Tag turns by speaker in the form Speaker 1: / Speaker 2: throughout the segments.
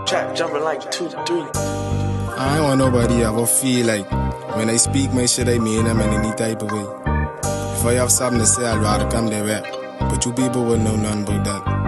Speaker 1: Trap jumping like 2 to 3.
Speaker 2: I ain't want nobody ever feel like when I speak my shit, I mean them in any type of way. If I have something to say, I'd rather come there rap. But you people wouldn't know nothing about that.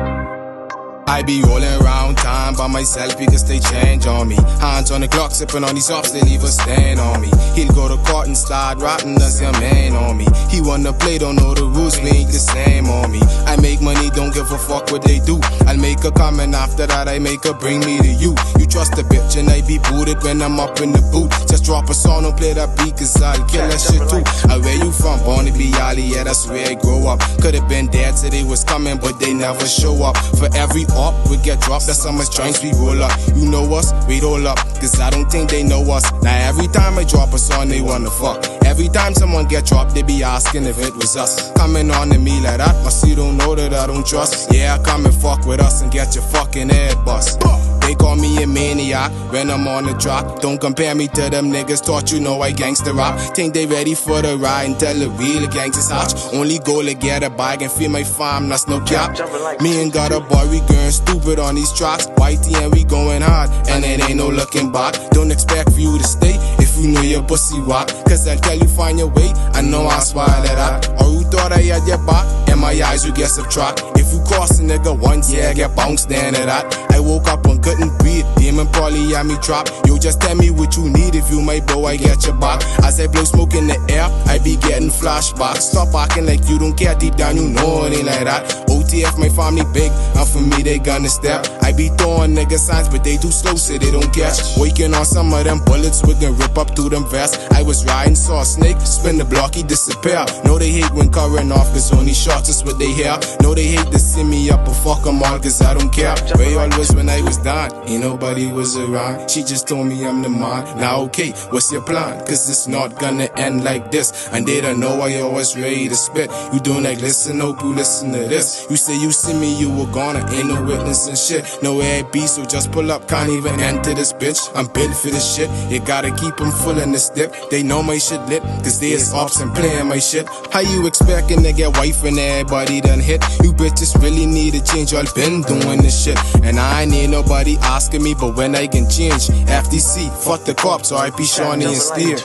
Speaker 2: I be rolling around time by myself because they change on me. Hands on the clock, sipping on these ups, they leave a stain on me. He'll go to court and start rotting, that's your man on me. He wanna play, don't know the rules, we ain't the same on me. I make money, don't give a fuck what they do. I'll make a comment after that, I make her bring me to you. You trust a bitch and I be booted when I'm up in the booth. Just drop a song, don't play that beat, cause I'll kill that shit too. Where you from? Born to be Ali, yeah, that's where I grow up. Could've been dead till they was coming, but they never show up. For every up, we get dropped, that's how much joints we roll up. You know us, we roll up, cause I don't think they know us. Now every time I drop a song, they wanna fuck. Every time someone get dropped, they be asking if it was us. Coming on to me like that, must you don't know that I don't trust. Yeah, come and fuck with us and get your fucking head bust. They call me a maniac when I'm on the track. Don't compare me to them niggas, thought you know I gangsta rap. Think they ready for the ride and tell the real gangsters hot. Only goal to get a bag and feed my farm, that's no cap. Me and got a boy, we going stupid on these tracks. Whitey and we going hard, and it ain't no looking back. Don't expect for you to stay if you know your pussy whack. Cause until you find your way, I know I swallow that. Or you thought I had your back, in my eyes you get subtract. If you cross a nigga once, yeah, get bounced down to that. I woke up and couldn't breathe, demon probably had me trapped. You just tell me what you need, if you my bro, I get your back. As I blow smoke in the air, I be getting flashbacks. Stop acting like you don't care, deep down you know it ain't like that. OTF, my family big, and for me they gonna step. I be throwing nigga signs, but they too slow, so they don't catch. Waking on some of them bullets, we can rip up through them vests. I was riding, saw a snake, spin the block, he disappear. Know they hate when covering off, cause only shots is what they hear. Know they hate to see me up, but fuck them all, cause I don't care. Way always when I was down, ain't nobody was around. She just told me I'm the man. Now okay, what's your plan? Cause it's not gonna end like this. And they don't know I always ready to spit. You don't like listen, hope you listen to this. You say you see me, you were gone, I ain't no witness and shit. No way I be, so just pull up, can't even enter this bitch. I'm built for this shit, you gotta keep them full in this dip. They know my shit lit, cause they is ops and playing my shit. How you expecting to get wife and everybody done hit? You bitches really need to change, y'all been doing this shit. And I ain't need nobody asking me, but when I can change. FDC, fuck the cops, RIP Shawnee and Steer.